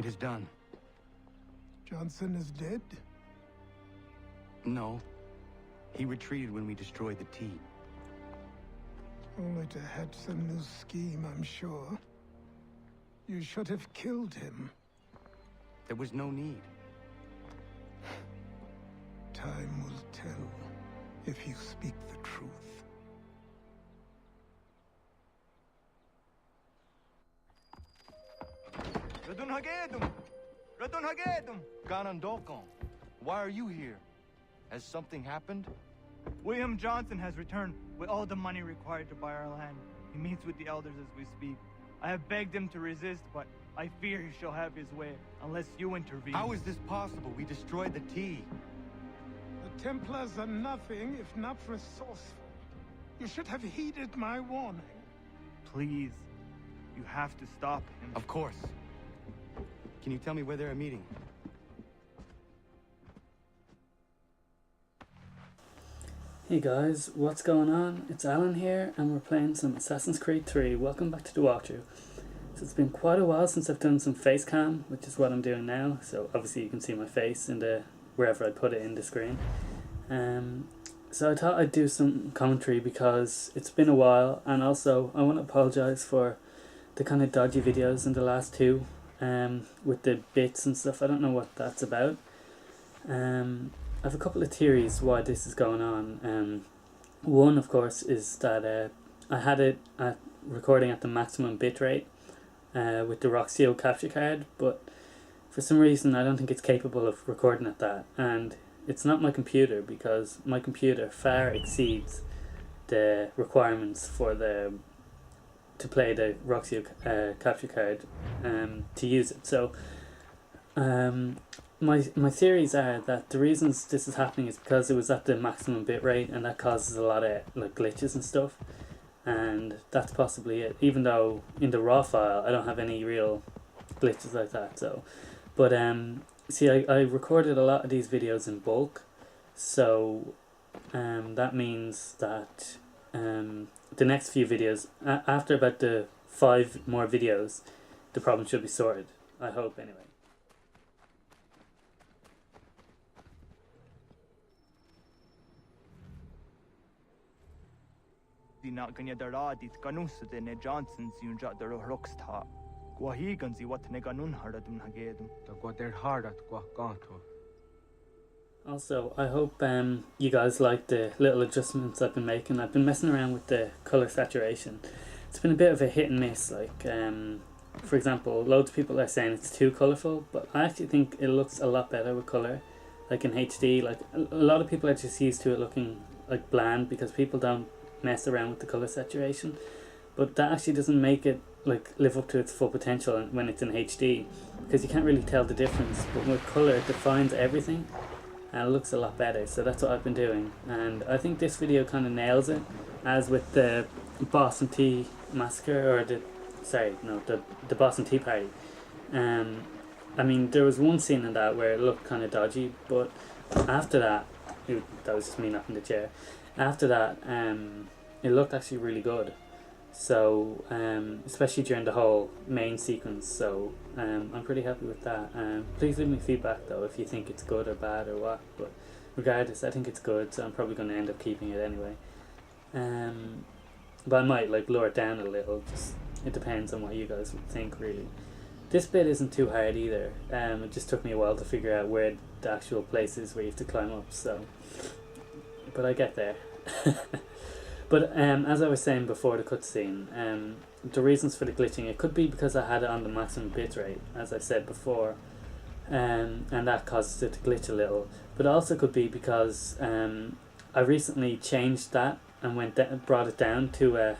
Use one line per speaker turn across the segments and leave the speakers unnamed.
It is done.
Johnson is dead?
No. He retreated when we destroyed the T.
Only to hatch some new scheme, I'm sure. You should have killed him.
There was no need.
Time will tell if you speak the truth.
Ganondokon, why are you here? Has something happened?
William Johnson has returned with all the money required to buy our land. He meets with the elders as we speak. I have begged him to resist, but I fear he shall have his way unless you intervene.
How is this possible? We destroyed the T.
The Templars are nothing if not resourceful. You should have heeded my warning.
Please, you have to stop him.
Of course. Can you tell me where they're meeting?
Hey guys, what's going on? It's Alan here and we're playing some Assassin's Creed 3. Welcome back to the walkthrough. So it's been quite a while since I've done some face cam, which is what I'm doing now. So obviously you can see my face in the wherever I put it in the screen. So I thought I'd do some commentary because it's been a while, and also I want to apologise for the kind of dodgy videos in the last two with the bits and stuff. I don't know what that's about. I have a couple of theories why this is going on. One, of course, is that I had it recording at the maximum bitrate with the Roxio capture card, but for some reason I don't think it's capable of recording at that, and it's not my computer, because my computer far exceeds the requirements for to play the Roxio capture card to use it. So my theories are that the reasons this is happening is because it was at the maximum bitrate, and that causes a lot of like glitches and stuff, and that's possibly it, even though in the raw file I don't have any real glitches like that. So but see, I recorded a lot of these videos in bulk, so that means that the next few videos, after about the 5 more videos, the problem should be sorted, I hope anyway.
Johnson's
Also, I hope you guys like the little adjustments I've been making. I've been messing around with the colour saturation. It's been a bit of a hit and miss. Like, for example, loads of people are saying it's too colourful, but I actually think it looks a lot better with colour. Like in HD, like a lot of people are just used to it looking like bland because people don't mess around with the colour saturation. But that actually doesn't make it like live up to its full potential when it's in HD, because you can't really tell the difference. But with colour, it defines everything and it looks a lot better. So that's what I've been doing, and I think this video kind of nails it, as with the Boston Tea Massacre, or the Boston Tea Party. I mean, there was one scene in that where it looked kind of dodgy, but after that, that was just me knocking the chair. After that, it looked actually really good. So especially during the whole main sequence, so I'm pretty happy with that. Please leave me feedback though if you think it's good or bad or what, but regardless I think it's good, so I'm probably going to end up keeping it anyway. But I might like lower it down a little, just it depends on what you guys would think really. This bit isn't too hard either. It just took me a while to figure out where the actual place is where you have to climb up, so but I get there. But as I was saying before the cutscene, the reasons for the glitching, it could be because I had it on the maximum bitrate, as I said before, and that causes it to glitch a little. But it also could be because I recently changed that and brought it down to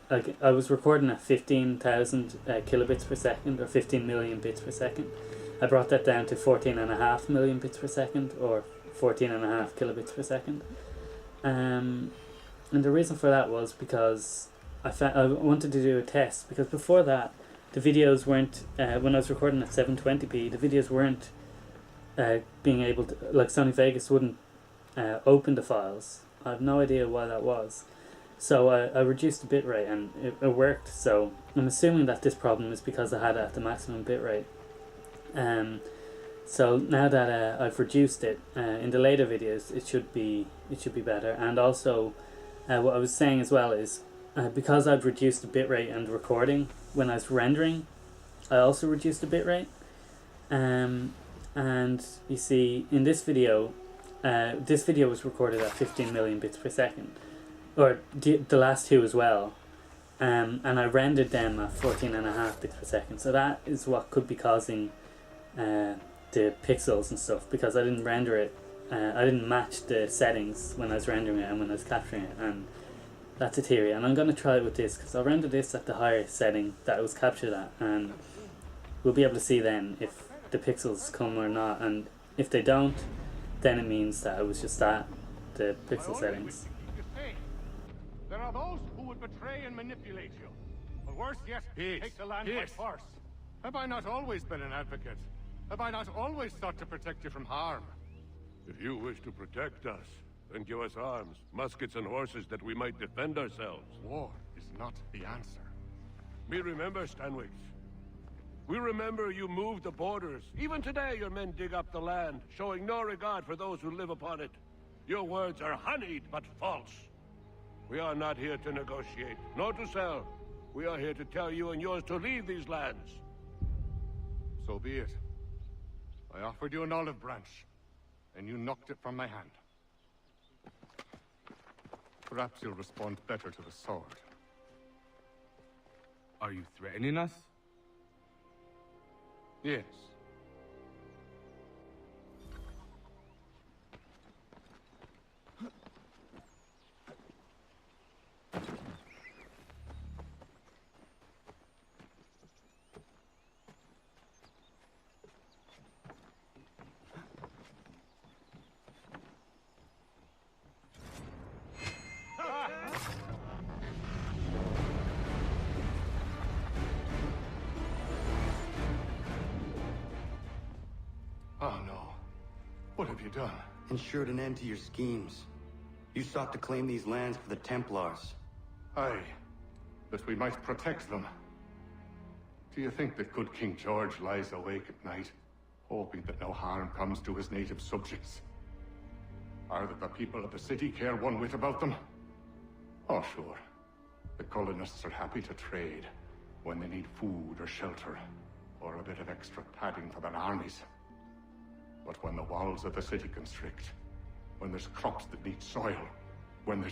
like I was recording at 15,000 kilobits per second, or 15 million bits per second. I brought that down to 14.5 million bits per second, or 14.5 kilobits per second. And the reason for that was because I wanted to do a test, because before that the videos weren't, when I was recording at 720p, the videos weren't being able to, like Sony Vegas wouldn't open the files. I have no idea why that was. So I reduced the bitrate and it worked. So I'm assuming that this problem is because I had it at the maximum bitrate. So now that I've reduced it in the later videos, it should be better. And also, what I was saying as well is because I've reduced the bitrate and recording when I was rendering, I also reduced the bitrate. And you see in this video was recorded at 15 million bits per second, or the last two as well. And I rendered them at 14.5 bits per second. So that is what could be causing the pixels and stuff, because I didn't render it. I didn't match the settings when I was rendering it and when I was capturing it, and that's a theory. And I'm going to try it with this, because I'll render this at the higher setting that it was captured at, and we'll be able to see then if the pixels come or not, and if they don't, then it means that it was just at the pixel settings.
There are those who would betray and manipulate you. Or worse yet, take the land by force.
Have I not always been an advocate? Have I not always sought to protect you from harm?
If you wish to protect us, then give us arms, muskets and horses that we might defend ourselves.
War is not the answer.
We remember, Stanwix. We remember you moved the borders. Even today your men dig up the land, showing no regard for those who live upon it. Your words are honeyed, but false. We are not here to negotiate, nor to sell. We are here to tell you and yours to leave these lands.
So be it. I offered you an olive branch, and you knocked it from my hand. Perhaps you'll respond better to the sword.
Are you threatening us?
Yes. Oh no. What have you done?
Ensured an end to your schemes. You sought to claim these lands for the Templars.
Aye, that we might protect them. Do you think that good King George lies awake at night, hoping that no harm comes to his native subjects? Or that the people of the city care one whit about them? Oh, sure. The colonists are happy to trade when they need food or shelter, or a bit of extra padding for their armies. But when the walls of the city constrict, when there's crops that need soil, when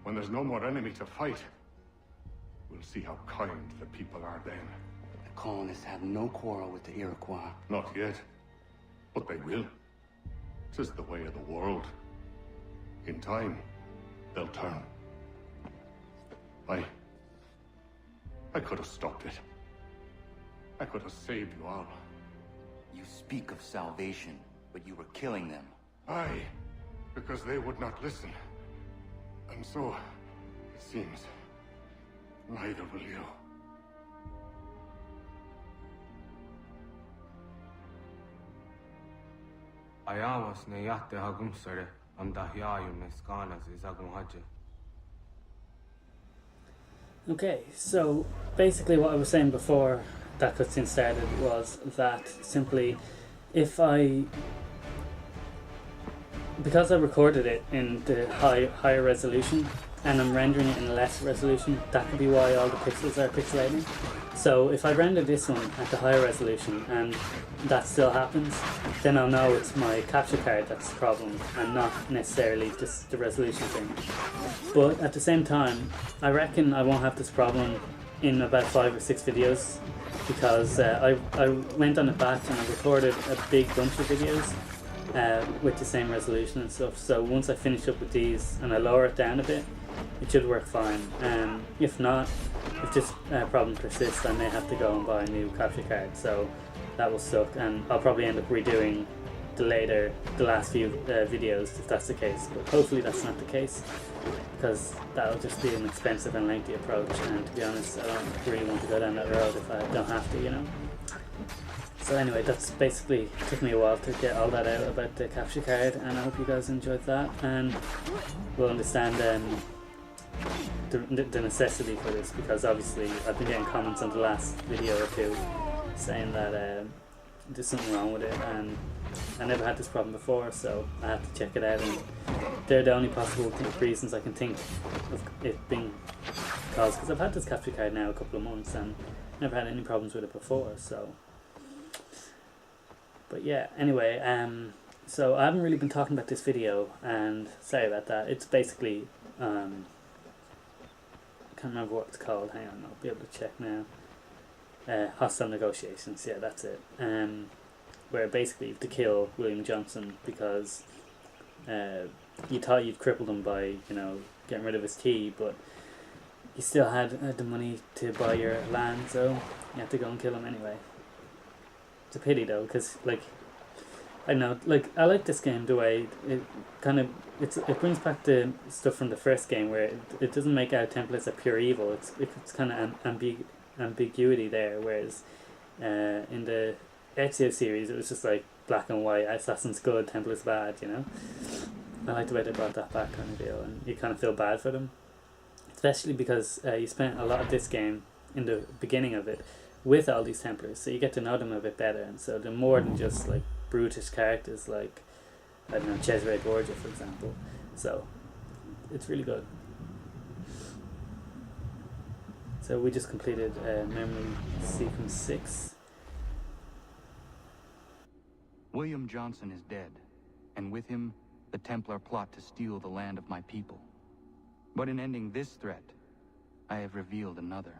there's no more enemy to fight, we'll see how kind the people are then.
The colonists have no quarrel with the Iroquois.
Not yet, but they will. 'Tis the way of the world. In time, they'll turn. I could have stopped it. I could have saved you all.
You speak of salvation, but you were killing them.
Aye, because they would not listen. And so, it seems, neither will you.
Ayawas ne yate hagumsare amdahyayu ne skanas izagumhaje.
Okay, so basically what I was saying before that cutscene started was that simply because I recorded it in the higher resolution and I'm rendering it in a less resolution, that could be why all the pixels are pixelating. So if I render this one at the higher resolution and that still happens, then I'll know it's my capture card that's the problem and not necessarily just the resolution thing. But at the same time, I reckon I won't have this problem in about 5 or 6 videos, because I went on it back and I recorded a big bunch of videos with the same resolution and stuff. So once I finish up with these and I lower it down a bit, it should work fine. If not, if this problem persists, I may have to go and buy a new capture card, so that will suck, and I'll probably end up redoing the last few videos if that's the case, but hopefully that's not the case, because that'll just be an expensive and lengthy approach, and to be honest, I don't really want to go down that road if I don't have to, you know. So anyway, that's basically, it took me a while to get all that out about the capture card, and I hope you guys enjoyed that and will understand the necessity for this, because obviously I've been getting comments on the last video or two saying that there's something wrong with it, and I never had this problem before, so I had to check it out, and they're the only possible reasons I can think of it being caused, because I've had this capture card now a couple of months and never had any problems with it before, so. But yeah, anyway, so I haven't really been talking about this video, and sorry about that. It's basically, I can't remember what it's called, hang on, I'll be able to check now. Hostile negotiations, yeah, that's it. Where basically you have to kill William Johnson because you thought you'd crippled him by, you know, getting rid of his key, but you still had the money to buy your land, so you have to go and kill him anyway. It's a pity though, because like, I don't know, like, I like this game the way it kind of, it brings back the stuff from the first game where it doesn't make out Templars a pure evil. It's kind of ambiguity there, whereas in the Ezio series it was just like black and white, Assassin's good, Templars bad, you know. I like the way they brought that back kind of deal, and you kind of feel bad for them, especially because you spent a lot of this game in the beginning of it with all these Templars, so you get to know them a bit better, and so they're more than just like brutish characters like, I don't know, Cesare Borgia for example, so it's really good. So we just completed memory sequence 6.
William Johnson is dead, and with him, the Templar plot to steal the land of my people. But in ending this threat, I have revealed another.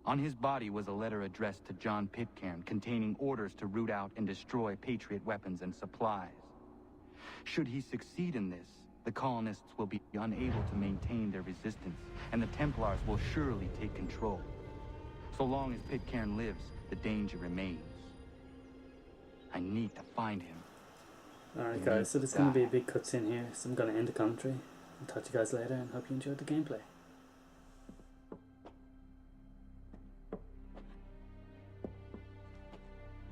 On his body was a letter addressed to John Pitcairn containing orders to root out and destroy Patriot weapons and supplies. Should he succeed in this, the colonists will be unable to maintain their resistance, and the Templars will surely take control. So long as Pitcairn lives, the danger remains. I need to find him.
Alright guys, so there's going to be a big cutscene here, so I'm going to end the commentary. I'll talk to you guys later, and hope you enjoyed the gameplay.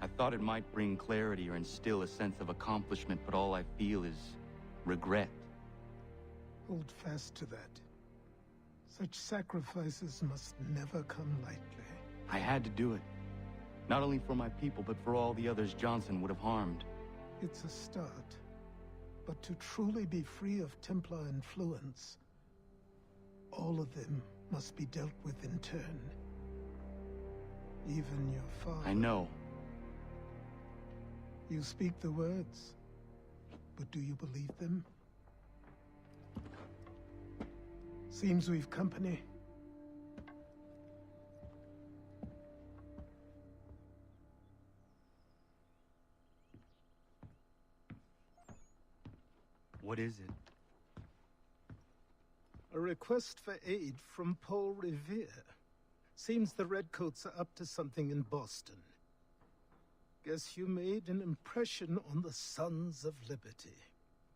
I thought it might bring clarity or instill a sense of accomplishment, but all I feel is regret.
Hold fast to that. Such sacrifices must never come lightly.
I had to do it. Not only for my people, but for all the others Johnson would have harmed.
It's a start. But to truly be free of Templar influence, all of them must be dealt with in turn. Even your father.
I know.
You speak the words, but do you believe them? Seems we've company.
What is it?
A request for aid from Paul Revere. Seems the Redcoats are up to something in Boston. Guess you made an impression on the Sons of Liberty.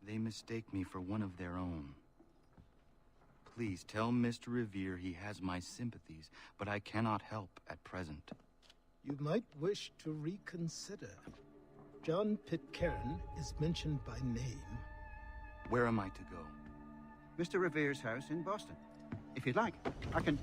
They mistake me for one of their own. Please tell Mr. Revere he has my sympathies, but I cannot help at present.
You might wish to reconsider. John Pitcairn is mentioned by name.
Where am I to go?
Mr. Revere's house in Boston. If you'd like, I can